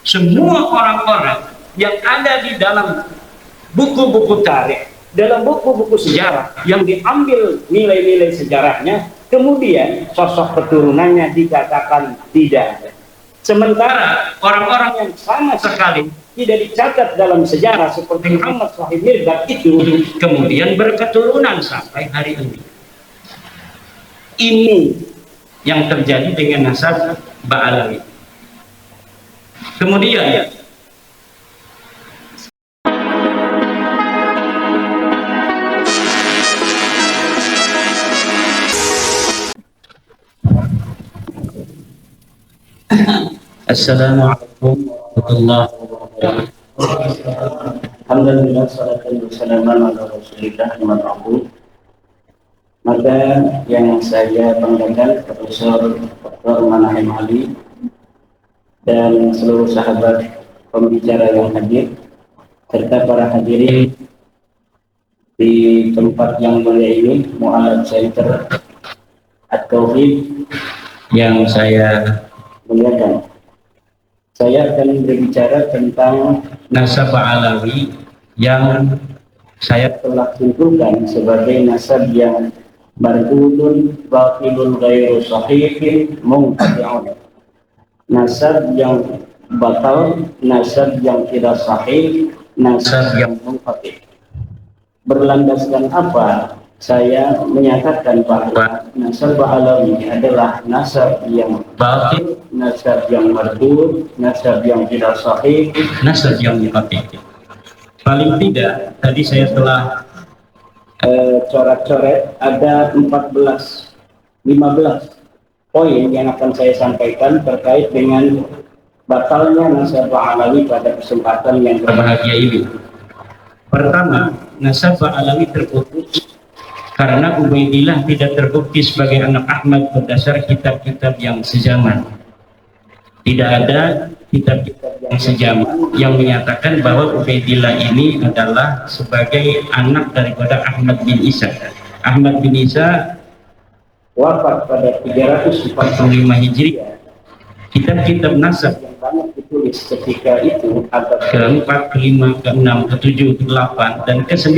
Semua orang-orang yang ada di dalam buku-buku tarikh, dalam buku-buku sejarah yang diambil nilai-nilai sejarahnya, kemudian sosok keturunannya dikatakan tidak ada. Sementara orang-orang yang sama sekali tidak dicatat dalam sejarah seperti Muhammad Sahib Mirdad itu kemudian berketurunan sampai hari ini. Ini yang terjadi dengan nasab Ba'alawi. Kemudian Assalamualaikum warahmatullahi wabarakatuh. Alhamdulillah, salatu wassalamu ala Rasulillah Muhammad. Maka yang saya banggakan Profesor Dr. Manahem Ali dan seluruh sahabat pembicara yang hadir serta para hadirin di tempat yang mulia ini, Mu'alaf Center At-Tauhid yang saya muliakan. Saya akan berbicara tentang nasab Ba'alawi yang saya telah tentukan sebagai nasab yang mardudun batilun ghairu sahihin munqati'un. Nasab yang batal, nasab yang tidak sahih, nasab yang munqati'. Berlandaskan apa saya menyatakan bahwa nasab Ba'alawi adalah nasab yang batil, nasab yang mardud, nasab yang tidak sahih, nasab yang munqati'. Paling tidak tadi saya telah coret-coret ada 15 poin yang akan saya sampaikan terkait dengan batalnya nasab Ba'alawi pada kesempatan yang berbahagia ini. Pertama, nasab Ba'alawi terputus karena Ubaidillah tidak terbukti sebagai anak Ahmad berdasar kitab-kitab yang sezaman. Tidak ada kitab-kitab yang sezaman yang menyatakan bahwa Ubaidillah ini adalah sebagai anak daripada Ahmad bin Isa. Ahmad bin Isa wafat pada 345 Hijriah. Kitab-kitab nasab yang banyak ditulis ketika itu abad ke-4, ke-5, ke-6, ke-7, ke-8 dan ke-9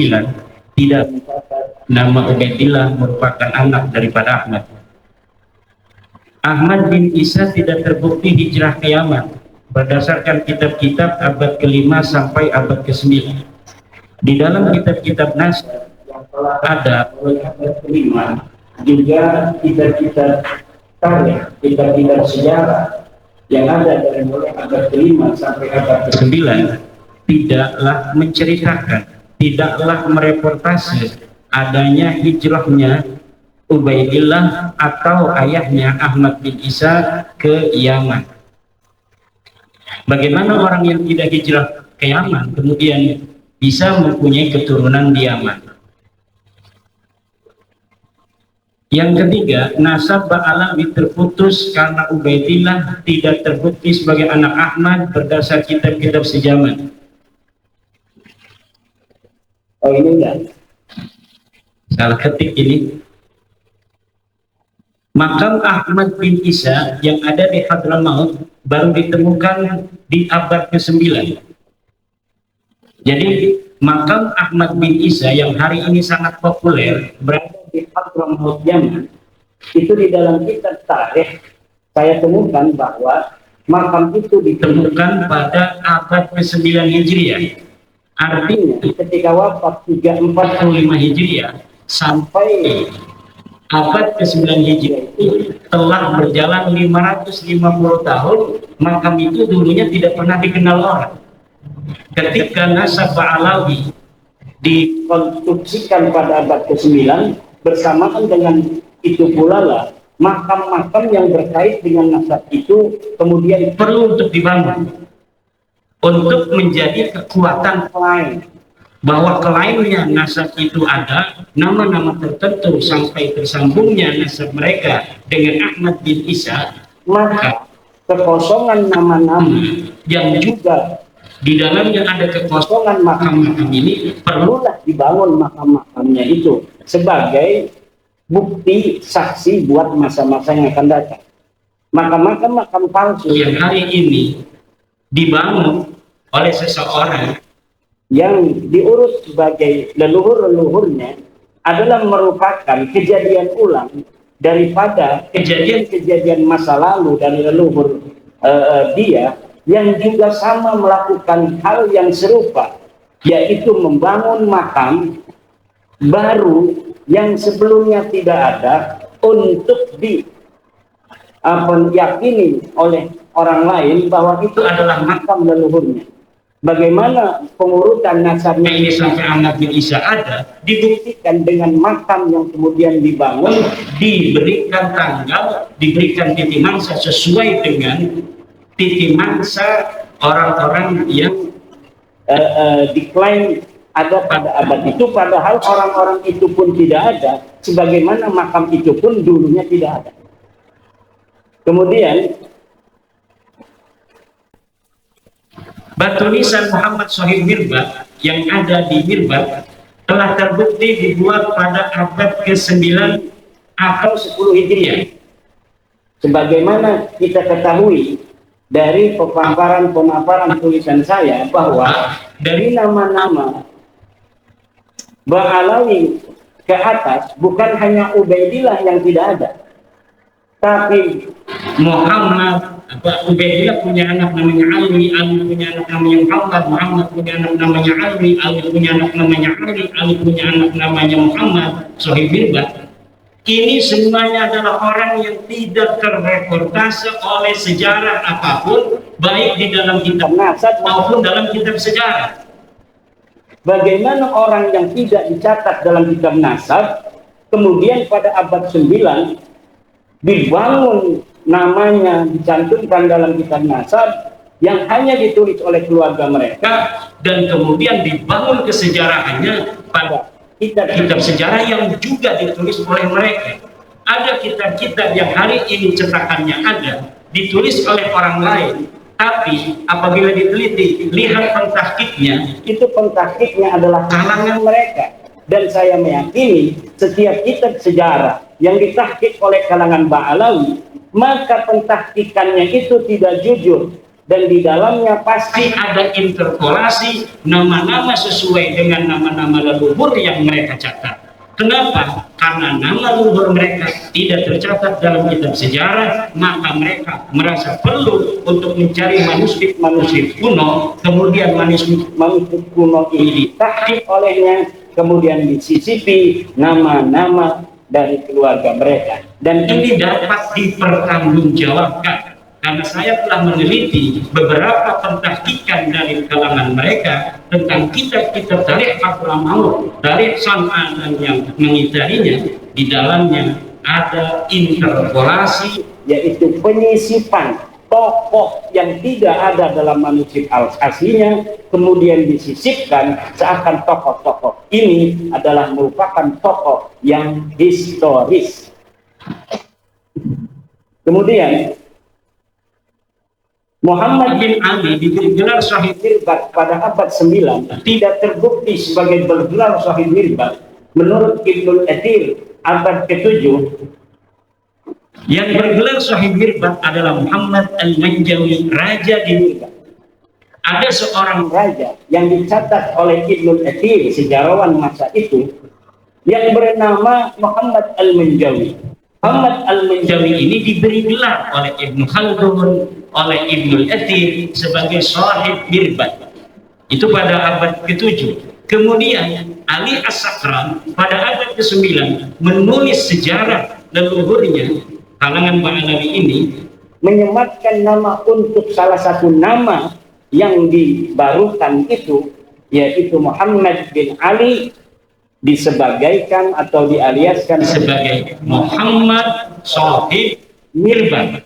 tidak mencatat nama Ubaidillah merupakan anak daripada Ahmad. Ahmad bin Isa tidak terbukti hijrah ke Yaman berdasarkan kitab-kitab abad ke-5 sampai abad ke-9. Di dalam kitab-kitab nasab yang telah ada oleh abad ke-5 juga kitab-kitab tarikh, kitab-kitab sejarah yang ada dari mulai abad ke-5 sampai abad ke-9 tidaklah menceritakan, tidaklah mereportase adanya hijrahnya Ubaidillah atau ayahnya Ahmad bin Isa ke Yaman. Bagaimana orang yang tidak hijrah ke Yaman kemudian bisa mempunyai keturunan di Yaman? Yang ketiga, nasab Ba'alawi terputus karena Ubaidillah tidak terbukti sebagai anak Ahmad berdasar kitab-kitab sejaman. Oh, ini enggak salah ketik ini. Makam Ahmad bin Isa yang ada di Hadramaut baru ditemukan di abad ke-9. Jadi makam Ahmad bin Isa yang hari ini sangat populer berada di Hadramaut Yaman, itu di dalam kitab tarikh saya temukan bahwa makam itu ditemukan pada abad ke-9 Hijriah. Artinya ketika wafat 345 Hijriah sampai abad ke-9 Hijriah itu telah berjalan 550 tahun. Makam itu dulunya tidak pernah dikenal orang. Ketika nasab Ba'alawi dikonstruksikan pada abad ke-9, bersamaan dengan itu pula lah makam-makam yang berkait dengan nasab itu kemudian perlu untuk dibangun untuk menjadi kekuatan klaim bahwa klaimnya nasab itu ada nama-nama tertentu sampai tersambungnya nasab mereka dengan Ahmad bin Isa, maka kekosongan nama-nama yang juga di dalamnya ada kekosongan makam-makam ini perlulah dibangun makam-makamnya itu sebagai bukti saksi buat masa-masa yang akan datang. Makam-makam palsu yang hari ini dibangun oleh seseorang yang diurus sebagai leluhur-leluhurnya adalah merupakan kejadian ulang daripada kejadian-kejadian masa lalu dari leluhur dia yang juga sama melakukan hal yang serupa, yaitu membangun makam baru yang sebelumnya tidak ada untuk diyakini oleh orang lain bahwa itu adalah makam leluhurnya. Bagaimana pengurutan nasabnya ini sampai Ahmad bin Isa ada, dibuktikan dengan makam yang kemudian dibangun, diberikan tanggal, diberikan titik mangsa sesuai dengan titik mangsa orang-orang yang diklaim ada pada abad itu, padahal orang-orang itu pun tidak ada, sebagaimana makam itu pun dulunya tidak ada. Kemudian batu nisan Muhammad Shahid Mirbad yang ada di Mirbad telah terbukti dibuat pada abad ke-9 atau 10 Hijriah. Sebagaimana kita ketahui dari pemaparan tulisan saya bahwa dari nama-nama Ba'alawi ke atas bukan hanya Ubaidillah yang tidak ada, tapi Muhammad, Ubaidillah punya anak namanya Ali, Ali punya anak namanya Muhammad, Muhammad punya anak namanya Ali, Ali punya anak namanya Ali, Ali punya anak namanya Muhammad Shahid Mirbad. Ini semuanya adalah orang yang tidak terreportase oleh sejarah apapun, baik di dalam kitab nasab maupun dalam kitab sejarah. Bagaimana orang yang tidak dicatat dalam kitab nasab, kemudian pada abad 9 dibangun namanya, dicantumkan dalam kitab nasab yang hanya ditulis oleh keluarga mereka, dan kemudian dibangun kesejarahannya pada kitab-kitab sejarah yang juga ditulis oleh mereka. Ada kitab-kitab yang hari ini cetakannya ada, ditulis oleh orang lain, tapi apabila diteliti, lihat pentahkiknya, itu pentahkiknya adalah kalangan mereka. Dan saya meyakini setiap kitab sejarah yang ditahkik oleh kalangan Ba'alawi, maka pentahkikannya itu tidak jujur, dan di dalamnya pasti ada interpolasi nama-nama sesuai dengan nama-nama leluhur yang mereka catat. Kenapa? Karena nama leluhur mereka tidak tercatat dalam kitab sejarah, maka mereka merasa perlu untuk mencari manuskrip kuno, kemudian manuskrip kuno ini ditahkik olehnya, kemudian disisipi nama-nama dari keluarga mereka, dan ini dapat dipertanggungjawabkan. Karena saya telah meneliti beberapa pentahkikan dari kalangan mereka tentang kitab-kitab tarikh Hadramaut, tarikh San'an yang mengitarinya. Di dalamnya ada interpolasi, yaitu penyisipan tokoh yang tidak ada dalam manuskrip aslinya, kemudian disisipkan seakan tokoh-tokoh ini adalah merupakan tokoh yang historis. Kemudian Muhammad bin Ali diberi gelar Shahid Mirbad pada abad 9 tidak terbukti sebagai bergelar Shahid Mirbad. Menurut Ibnul Athir abad ke-7, yang bergelar Shahid Mirbad adalah Muhammad Al-Manjawi, raja di Mirbad. Ada seorang raja yang dicatat oleh Ibnul Athir, sejarawan masa itu, yang bernama Muhammad Al-Manjawi. Muhammad Al-Manjawi ini diberi gelar oleh Ibnu Khaldun, oleh Ibnul Athir sebagai Shahid Mirbad. Itu pada abad ke-7. Kemudian Ali As-Sakran pada abad ke-9 menulis sejarah leluhurnya, kalangan Ba'alawi ini, menyematkan nama untuk salah satu nama yang dibarukan itu, yaitu Muhammad bin Ali, disebagaikan atau dialiaskan sebagai Muhammad Shahid Mirbad.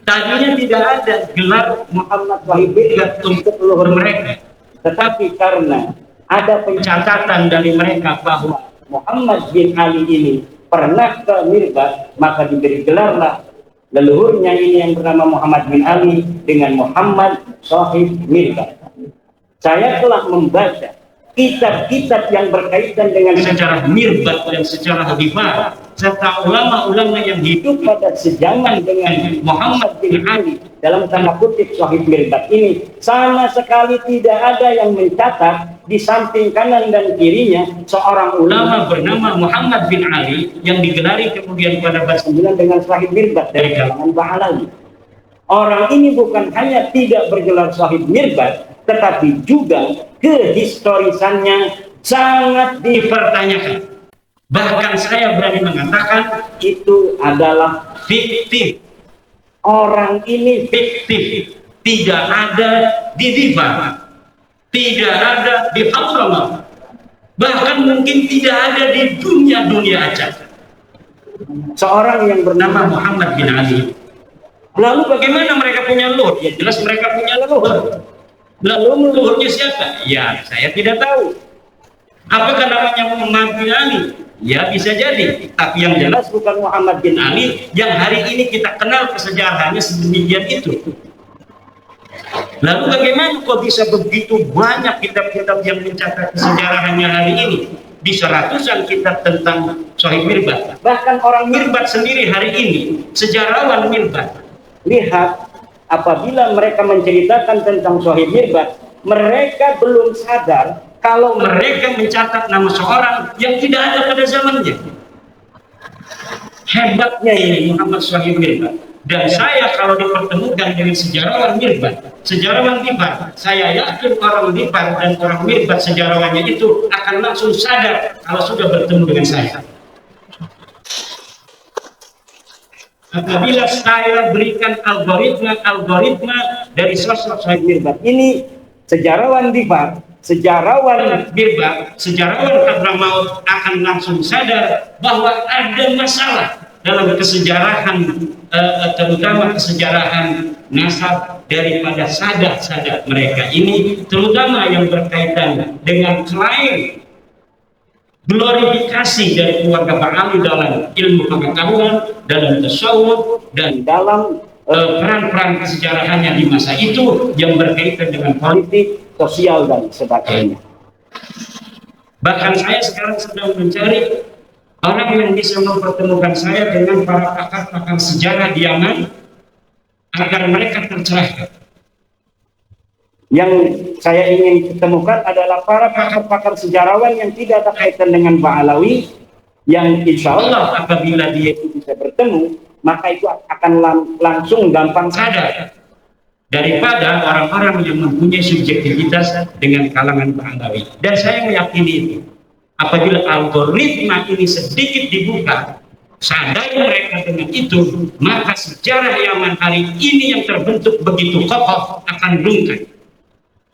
Tadinya tidak ada gelar Muhammad Shahid Mirbad untuk leluhur mereka, tetapi karena ada pencatatan dari mereka bahwa Muhammad bin Ali ini pernah ke Mirbad, maka diberi gelarlah leluhurnya ini yang bernama Muhammad bin Ali dengan Muhammad Shahid Mirbad. Saya telah membaca kitab-kitab yang berkaitan dengan sejarah Mirbat dan sejarah Rifa'ah, serta ulama-ulama yang hidup pada sejaman dengan Muhammad bin Ali dalam tanda kutip Sahih Mirbat ini, sama sekali tidak ada yang mencatat di samping kanan dan kirinya seorang ulama bernama Muhammad bin Ali yang digelari kemudian pada abad 9 dengan Sahih Mirbat dari kalangan Ba'alawi. Orang ini bukan hanya tidak bergelar Sahih Mirbat, tetapi juga kehistorisannya sangat dipertanyakan. Bahkan saya berani mengatakan itu adalah fiktif. Orang ini fiktif, tidak ada di Rifa'ah, tidak ada di Hadramawt, bahkan mungkin tidak ada di dunia aja. Seorang yang bernama Muhammad bin Ali. Lalu bagaimana mereka punya leluhur? Ya jelas mereka punya leluhur. Lalu leluhurnya siapa? Ya saya tidak tahu. Apakah namanya Muhammad bin Ali? Ya bisa jadi. Tapi yang jelas bukan Muhammad bin Ali yang hari ini kita kenal kesejarahannya sedemikian itu. Lalu bagaimana kok bisa begitu banyak kitab-kitab yang mencatat kesejarahannya hari ini? Bisa ratusan kitab tentang Sahih Mirbat. Bahkan orang Mirbat sendiri hari ini, sejarawan Mirbat, lihat, apabila mereka menceritakan tentang Sahih Mirbat, mereka belum sadar kalau mereka mencatat nama seorang yang tidak ada pada zamannya. Hebatnya ini Muhammad Sahih Mirbat. Dan saya kalau dipertemukan dengan sejarawan Mirbat, sejarawan Rifa'ah, saya yakin orang Rifa'ah dan orang Mirbat sejarawannya itu akan langsung sadar kalau sudah bertemu dengan saya. Apabila saya berikan algoritma dari sosok Sahih Mirbat ini, sejarawan Rifa'ah, sejarawan Mirbat, sejarawan Hadramawt akan langsung sadar bahwa ada masalah dalam kesejarahan, terutama kesejarahan nasab daripada sadat-sadat mereka ini, terutama yang berkaitan dengan klaim glorifikasi dari keluarga Ba'alawi dalam ilmu pengetahuan, dalam tasawuf, dan dalam peran-peran kesejarahannya di masa itu yang berkaitan dengan politik, sosial, dan sebagainya. Bahkan saya sekarang sedang mencari orang yang bisa mempertemukan saya dengan para pakar-pakar sejarah di Yaman agar mereka tercerahkan. Yang saya ingin ketemukan adalah para pakar-pakar sejarawan yang tidak ada kaitan dengan Ba'alawi, yang insya Allah apabila dia itu bisa bertemu, maka itu akan langsung gampang sadar daripada orang-orang yang mempunyai subjektivitas dengan kalangan Ba'alawi. Dan saya meyakini itu, apabila algoritma ini sedikit dibuka, sadar mereka dengan itu, maka sejarah Yaman hari ini yang terbentuk begitu kokoh akan rungkat.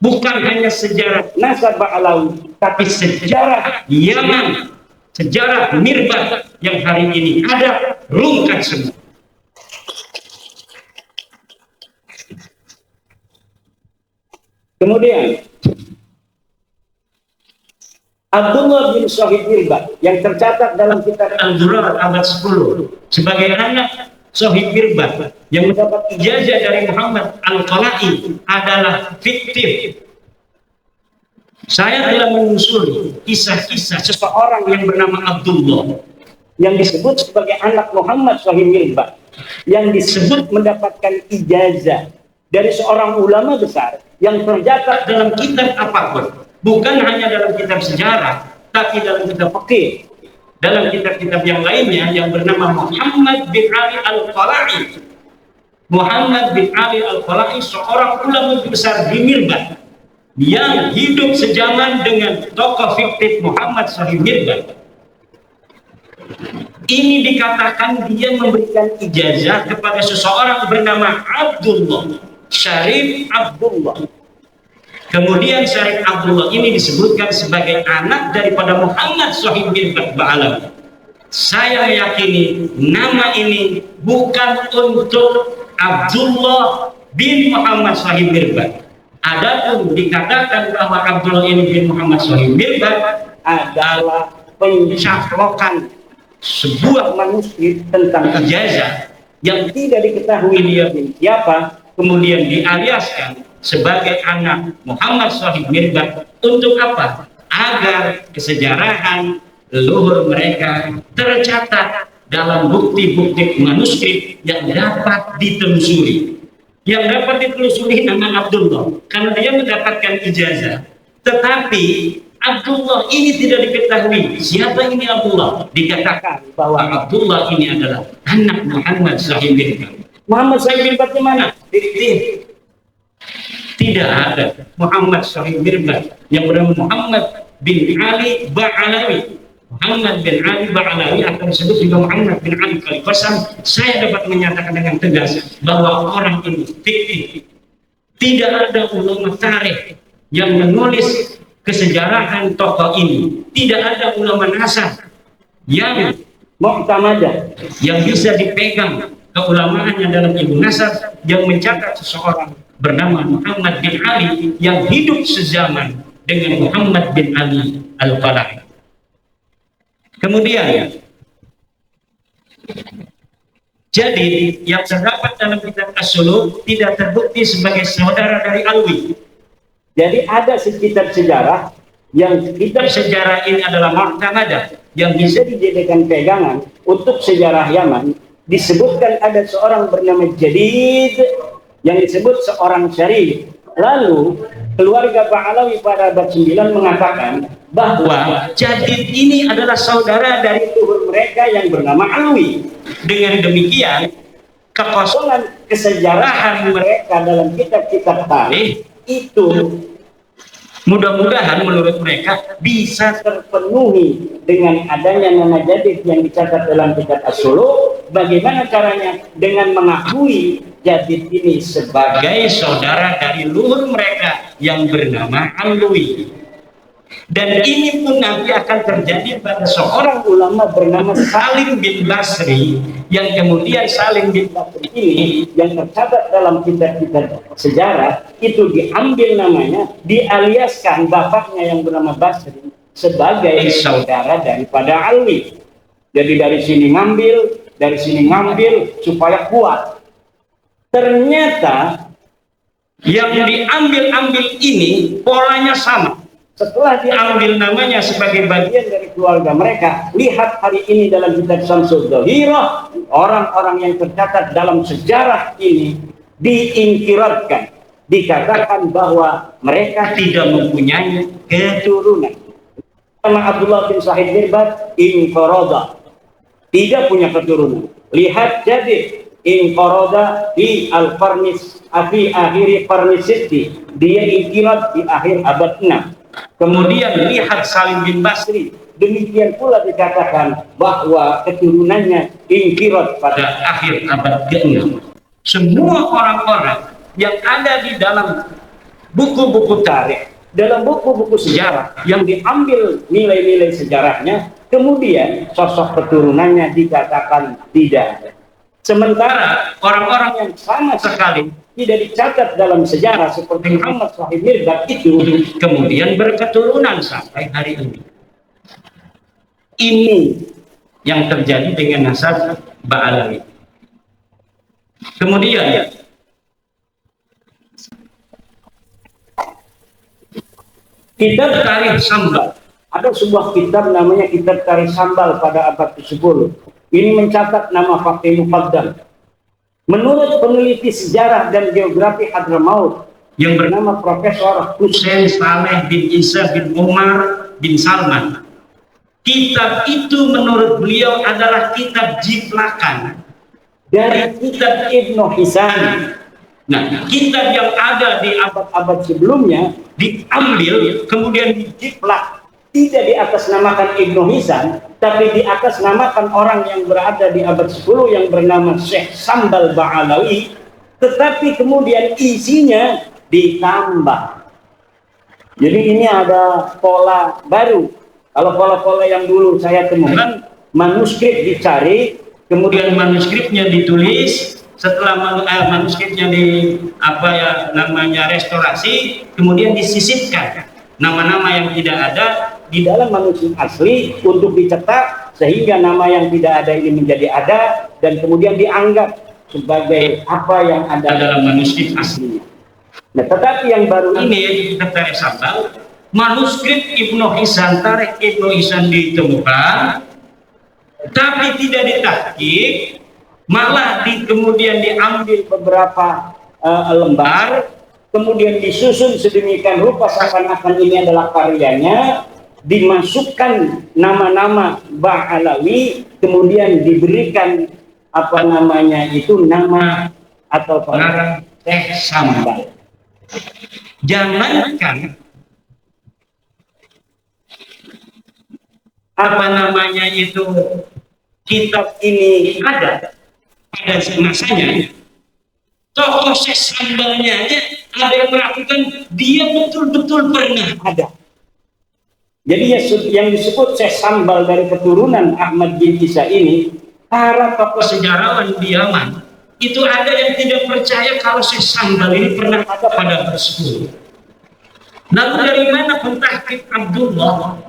Bukan hanya sejarah nasab Ba'alawi, tapi sejarah Yaman, sejarah Mirbat yang hari ini ada, rungkat semua. Kemudian Abdullah bin Sahih Mirbat yang tercatat dalam kitab Al-Durar abad 10 sebagai anak Sahih Mirbat yang mendapat ijazah dari Muhammad Al-Qala'i adalah fiktif. Saya telah menyusuri kisah-kisah seseorang yang bernama Abdullah yang disebut sebagai anak Muhammad Sahih Mirbat, yang disebut mendapatkan ijazah dari seorang ulama besar yang tercatat dalam kitab apapun, bukan hanya dalam kitab sejarah, tapi dalam kitab fikih, dalam kitab-kitab yang lainnya, yang bernama Muhammad bin Ali Al-Qala'i. Muhammad bin Ali Al-Qala'i seorang ulama besar di Mirbat yang hidup sejaman dengan tokoh fiktif Muhammad Sahih Mirbat. Ini dikatakan dia memberikan ijazah kepada seseorang bernama Abdullah, Syarif Abdullah. Kemudian Syarif Abdullah ini disebutkan sebagai anak daripada Muhammad Sahih Mirbat Ba'alawi. Saya meyakini nama ini bukan untuk Abdullah bin Muhammad Sahih Mirbat. Adapun dikatakan bahwa Abdullah ini bin Muhammad Sahih Mirbat adalah pencaplokan sebuah manuskrip tentang ijazah yang tidak diketahui dia bin siapa, kemudian dialiaskan sebagai anak Muhammad Sahih Mirbat. Untuk apa? agar kesejarahan leluhur mereka tercatat dalam bukti-bukti manuskrip yang dapat ditelusuri. Yang dapat ditelusuri nama Abdullah karena dia mendapatkan ijazah, tetapi Abdullah ini tidak diketahui siapa ini Abdullah. Dikatakan bahwa Abdullah ini adalah anak Muhammad Sahib bin Bad. Muhammad Sahib bin Bad di mana? Tidak ada Muhammad Sahib bin Bad, yang bernama Muhammad bin Ali Ba'alawi. Muhammad bin Ali Ba'alawi akan disebut juga Muhammad bin Ali Khalifasam. Saya dapat menyatakan dengan tegas bahwa orang ini fiktif. Tidak ada ulama tarikh yang menulis kesejarahan tokoh ini. Tidak ada ulama nasab yang mu'tamadah, yang bisa dipegang keulamaannya dalam ilmu nasab, yang mencatat seseorang bernama Muhammad bin Ali yang hidup sezaman dengan Muhammad bin Ali Al-Qala'i. Kemudian, jadi yang terdapat dalam kitab As-Suluk tidak terbukti sebagai saudara dari Alwi. Jadi ada kitab sejarah yang kitab sejarah ini adalah mu'tamadah, yang bisa dijadikan pegangan untuk sejarah Yaman. Disebutkan ada seorang bernama Jadid yang disebut seorang syarif. Lalu keluarga Ba'alawi pada abad 9 mengatakan bahwa Jadid ini adalah saudara dari leluhur mereka yang bernama Alwi. Dengan demikian, kekosongan kesejarahan mereka dalam kitab-kitab tarikh itu mudah-mudahan menurut mereka bisa terpenuhi dengan adanya nama Jadid yang dicatat dalam kitab As-Suluk. Bagaimana caranya? Dengan mengakui Jadid ini sebagai saudara dari leluhur mereka yang bernama Alwi. Dan ini pun nanti akan terjadi pada seorang ulama bernama Salim bin Basri, yang kemudian Salim bin Basri ini yang tercatat dalam kitab-kitab sejarah itu diambil namanya, dialiaskan bapaknya yang bernama Basri sebagai saudara daripada Alwi. Jadi dari sini ngambil supaya kuat. Ternyata yang diambil ini polanya sama. Setelah diambil namanya sebagai bagian dari keluarga mereka, lihat hari ini dalam kitab Syamsul Dhahirah, orang-orang yang tercatat dalam sejarah ini diingkiratkan, dikatakan bahwa mereka tidak mempunyai keturunan. Nama Abdullah bin Sahib bin Bad inqarada, tidak punya keturunan. Lihat Jadid inqarada di al-Farnis fi akhir Farnis Sitti, dia ingkirat di akhir abad 6. Kemudian lihat Salim bin Basri, demikian pula dikatakan bahwa keturunannya ingkirat pada akhir abad ke-6. Semua orang-orang yang ada di dalam buku-buku tarikh, dalam buku-buku sejarah yang diambil nilai-nilai sejarahnya, kemudian sosok keturunannya dikatakan tidak ada. Sementara orang-orang yang sama sekali tidak dicatat dalam sejarah seperti Muhammad Sahib bin Bad itu kemudian berketurunan sampai hari ini. Ini yang terjadi dengan nasab Ba'alawi. Kemudian kitab Tarikh Sambal, ada sebuah kitab namanya Kitab Tarikh Sambal pada abad ke-10. Ini mencatat nama Fakih Mufaddal. Menurut peneliti sejarah dan geografi Hadramaut yang bernama Profesor Hussein Saleh bin Isa bin Umar bin Salman, kitab itu menurut beliau adalah kitab jiplakan dari kitab Ibnu Hisan. Nah, kitab yang ada di abad-abad sebelumnya diambil kemudian dijiplak, tidak diatasnamakan Ibnu Hisan, tapi diatasnamakan orang yang berada di abad 10 yang bernama Syekh Sambal Ba'alawi, tetapi kemudian isinya ditambah. Jadi ini ada pola baru. Kalau pola-pola yang dulu saya temukan, manuskrip dicari, kemudian manuskripnya ditulis, setelah manuskripnya restorasi, kemudian disisipkan nama-nama yang tidak ada di dalam manuskrip asli untuk dicetak, sehingga nama yang tidak ada ini menjadi ada dan kemudian dianggap sebagai apa yang ada dalam manuskrip aslinya. Nah, tetapi yang baru ini yaitu kitab Tarikh Sambal manuskrip Ibnu Hisan, Tarikh Ibnu Hisan ditemukan, tapi tidak ditahqiq, malah kemudian diambil beberapa lembar, kemudian disusun sedemikian rupa seakan-akan ini adalah karyanya, dimasukkan nama-nama Ba'alawi, kemudian diberikan apa namanya itu nama atau pengarang Syekh Sambal. Jangankan apa namanya itu kitab ini ada pada masanya, tokoh Syekh Sambalnya aja ada yang melakukan, dia betul-betul pernah ada. Jadi yang disebut Syekh Sambal dari keturunan Ahmad bin Isa ini, para tokoh sejarawan di Yaman itu ada yang tidak percaya kalau Syekh Sambal ini pernah ada pada tersebut. Lalu dari mana pentahqiq Abdullah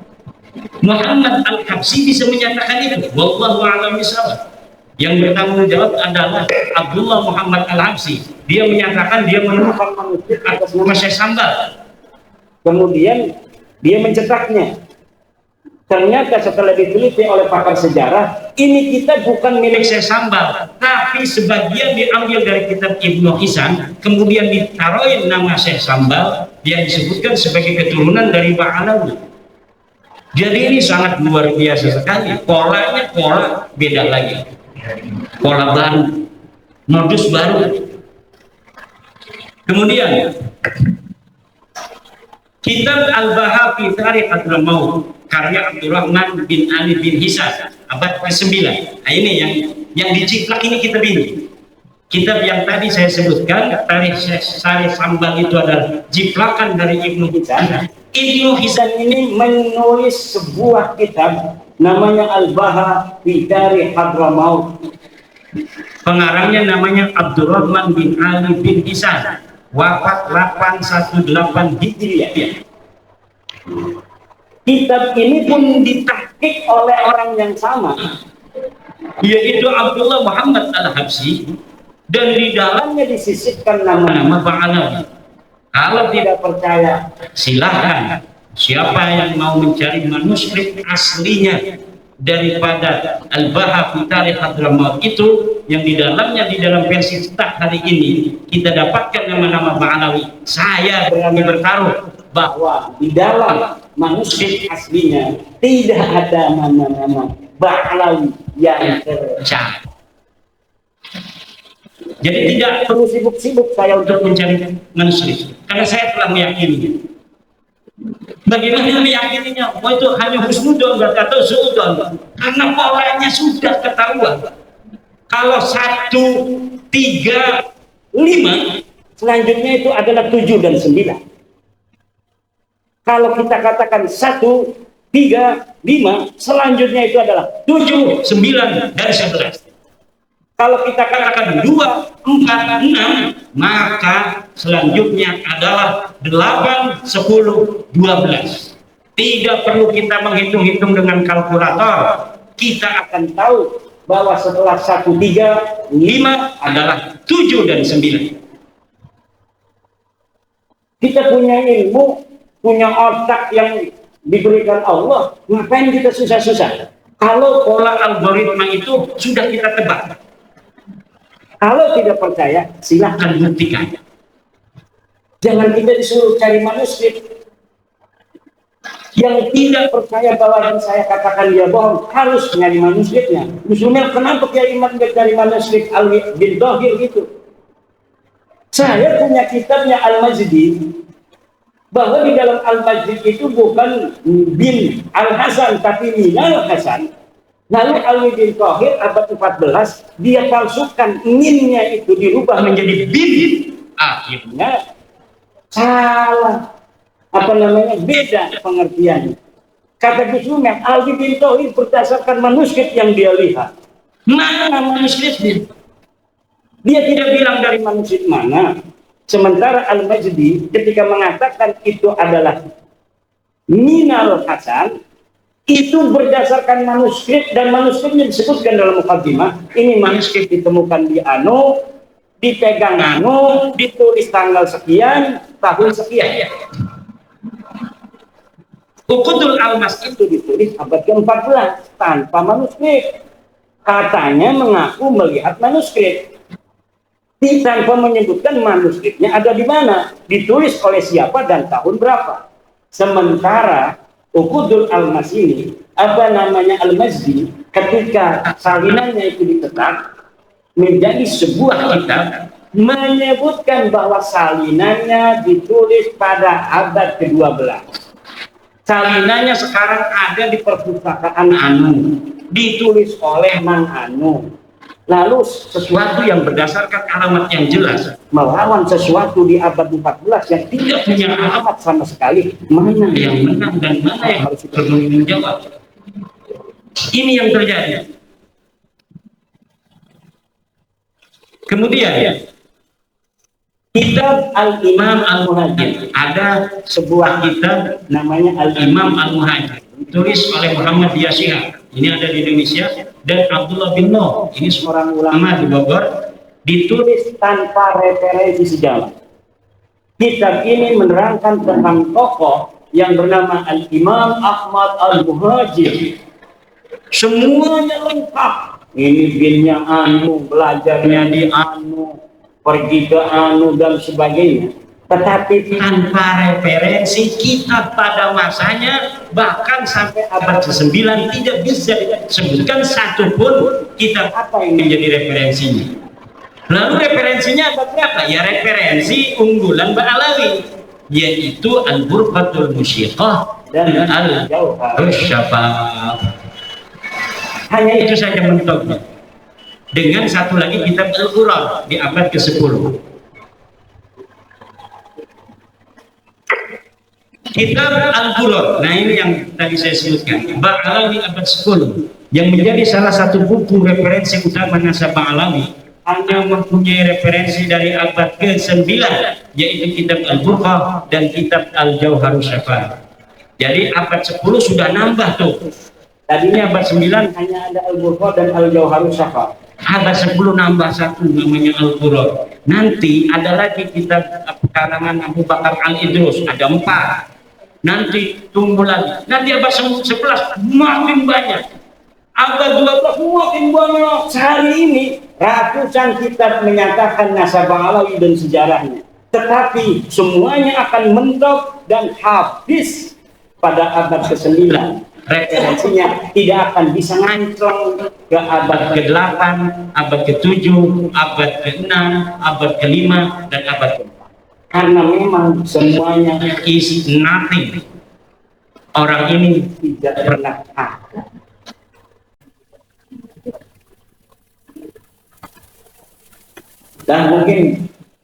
Muhammad Al-Habsyi bisa menyatakan itu? Wallahu a'lam bishawab. Yang bertanggung jawab adalah Abdullah Muhammad Al-Habsyi. Dia menyatakan dia menemukan manuskrip atas nama Syekh Sambal. Kemudian dia mencetaknya. Ternyata setelah diteliti oleh pakar sejarah, ini kitab bukan milik Syekh Sambal, tapi sebagian diambil dari kitab Ibnu Hisan, kemudian ditaruhin nama Syekh Sambal, yang disebutkan sebagai keturunan dari Ba'alawi. Jadi ini sangat luar biasa sekali. Polanya pola beda lagi, pola baru, modus baru. Kemudian kitab Al-Baha fi Tarikh Hadramaut karya Abdurrahman bin Ali bin Hisan, abad ke-9. Nah, ini yang diciplak ini kitab ini. Kitab yang tadi saya sebutkan, Tarikh Syekh Sambal itu adalah ciplakan dari Ibnu Hisan. Ibnu Hisan ini menulis sebuah kitab namanya Al-Baha fi Tarikh Hadramaut. Pengarangnya namanya Abdurrahman bin Ali bin Hisan, wafat 818 Hijriah. Kitab ini pun ditahqiq oleh orang yang sama, yaitu Abdullah Muhammad Al-Habsyi, dan di dalamnya disisipkan nama-nama Ba'alawi. Kalau tidak percaya, silahkan. Siapa yang mau mencari manuskrip aslinya daripada Al-Baha fi Tarikh Hadramaut itu, yang di dalamnya, di dalam versi cetak hari ini kita dapatkan nama-nama Ba'alawi. Saya berani bertaruh bahwa di dalam manuskrip aslinya tidak ada nama-nama Ba'alawi yang tercatat. Jadi tidak perlu sibuk-sibuk saya untuk mencari manuskrip, karena saya telah meyakini. Bagaimana meyakininya? Oh, itu hanya husnudon atau suudon, karena polanya sudah ketahuan. Kalau 1, 3, 5, selanjutnya itu adalah 7 dan 9. Kalau kita katakan 1, 3, 5, selanjutnya itu adalah 7, 9, dan 11. Kalau kita katakan 2, 4, 6, maka selanjutnya adalah 8, 10, 12. Tidak perlu kita menghitung-hitung dengan kalkulator. Kita akan tahu bahwa setelah 1, 3, 5 adalah 7 dan 9. Kita punya ilmu, punya otak yang diberikan Allah, ngapain kita susah-susah? Kalau pola algoritma itu sudah kita tebak. Kalau tidak percaya, silahkan buktikan. Jangan kita disuruh cari manuskrip. Yang tidak percaya bahwa yang saya katakan dia bohong, harus nyari manuskripnya. Misalnya, kenapa Kiai Iman cari manuskrip Ali bin Dohir gitu? Saya punya kitabnya Al-Majdi, bahwa di dalam Al-Majdi itu bukan bin Al-Hasan, tapi Minal Hasan. Lalu Ali bin Dohir abad 14, dia palsukan, minnya itu dirubah menjadi bin. Akhirnya salah, apa namanya, beda pengertiannya. Kata Gus Umar, Ali bin Dohir berdasarkan manuskrip yang dia lihat. Mana manuskripnya? Dia tidak bilang dari manuskrip mana. Sementara Al-Majdi ketika mengatakan itu adalah Minal Hasan, itu berdasarkan manuskrip, dan manuskripnya disebutkan dalam mukaddimah. Ini manuskrip ditemukan di Ano, dipegang Ano, ditulis tanggal sekian, tahun sekian. Uqudul Almas itu ditulis abad ke-14 tanpa manuskrip. Katanya mengaku melihat manuskrip, tanpa menyebutkan manuskripnya ada di mana, ditulis oleh siapa dan tahun berapa. Sementara Uqudul Almas ini, Al-Mazdi, ketika salinannya itu dicetak menjadi sebuah kitab, menyebutkan bahwa salinannya ditulis pada abad ke-12. Salinannya sekarang ada di perpustakaan Anu, ditulis oleh Mang Anu. Lalu sesuatu yang berdasarkan alamat yang jelas melawan sesuatu di abad 14 yang tidak punya alamat sama sekali, mana yang menang dan mana yang harus bertanggung jawab. Ini yang terjadi. Kemudian kitab Al-Imam Al-Muhajir, ada sebuah kitab namanya Al-Imam Al-Muhajir, ditulis oleh Muhammad Yasihah, ini ada di Indonesia, dan Abdullah bin Nuh, ini seorang ulama di Bogor, ditulis tanpa referensi sejarah. Kitab ini menerangkan tentang tokoh yang bernama Al-Imam Ahmad Al-Muhajir. Semuanya lengkap. Ini binnya Anu, belajarnya di Anu, pergi ke Anu dan sebagainya. Tetapi tanpa referensi kitab pada masanya, bahkan sampai abad ke-9 tidak bisa disebutkan satupun kitab apa yang menjadi referensinya. Lalu referensinya apa berapa? Ya referensi unggulan Ba'alawi, yaitu Al-Burqatul Musyiqah dan Al-Jauharus Syafaf. Hanya itu saja mentoknya. Dengan satu lagi kitab Al-Quran di abad ke-10. Kitab Al-Quran, nah ini yang tadi saya sebutkan, Ba'alawi abad 10, yang menjadi salah satu buku referensi utama nasab Ba'alawi, hanya mempunyai referensi dari abad ke-9, yaitu kitab Al-Burqah dan kitab Al-Jauharus Syafaf. Jadi abad 10 sudah nambah tuh. Tadinya abad 9 hanya ada Al-Burqah dan Al-Jauharus Syafaf. Abad 10 nambah satu namanya Al-Quran. Nanti ada lagi kitab karangan Abu Bakar Al-Idrus, ada 4. Nanti tunggu lagi. Nanti abad 11 makin banyak. Abad 12 makin banyak. Sehari ini ratusan kitab menyatakan nasab Ba'alawi dan sejarahnya. Tetapi semuanya akan mentok dan habis pada abad ke-9. Referensinya tidak akan bisa nganclong ke abad ke-8, abad ke-7, abad ke-6, abad ke-5, dan abad ke-4. Karena memang semuanya is nothing. Orang ini tidak pernah ada. Dan mungkin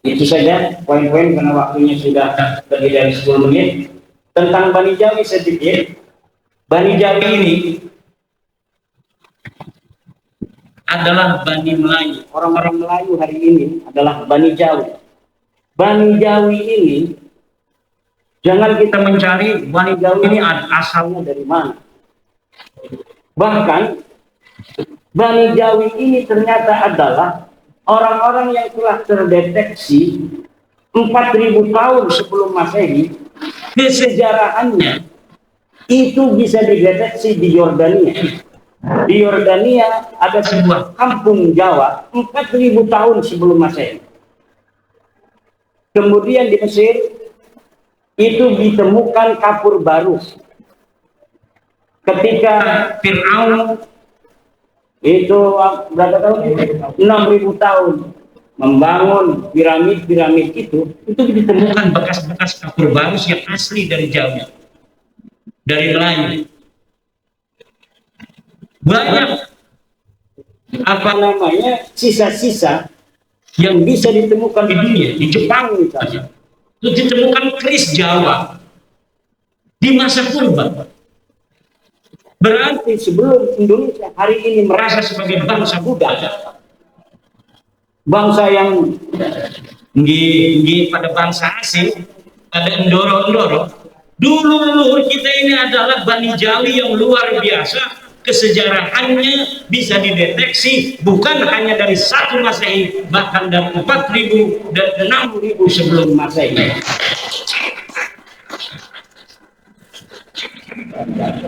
itu saja poin-poin karena waktunya sudah lebih dari 10 menit. Tentang Bani Jawi sedikit. Bani Jawi ini adalah Bani Melayu. Orang-orang Melayu hari ini adalah Bani Jawi. Bani Jawi ini, jangan kita mencari Bani Jawi ini asalnya dari mana. Bahkan Bani Jawi ini ternyata adalah orang-orang yang telah terdeteksi 4.000 tahun sebelum Masehi. Kesejarahannya itu bisa dideteksi di Yordania. Di Yordania ada sebuah kampung Jawa 4.000 tahun sebelum Masehi. Kemudian di Mesir itu ditemukan kapur baru. Ketika Fir'aun itu berapa tahun? 6.000 tahun membangun piramid-piramid itu ditemukan bekas-bekas kapur baru yang asli dari Jawa. Dari Melayu banyak sisa-sisa yang bisa ditemukan di dunia. Di Jepang misalnya itu ditemukan keris Jawa di masa purba. Berarti sebelum Indonesia hari ini merasa sebagai bangsa Buddha, bangsa yang pada bangsa asing, pada endoro-endoro. Dulu leluhur kita ini adalah Bani Jawi yang luar biasa. Kesejarahannya bisa dideteksi bukan hanya dari 1 Masehi, bahkan dari 4.000 dan 6.000 sebelum Masehi.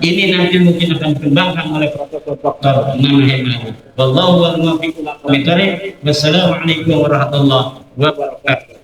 Ini nanti mungkin akan dikembangkan oleh Profesor Dr. Nana Hemani. Wallahu a'lam bishawab. Wassalamualaikum warahmatullahi wabarakatuh.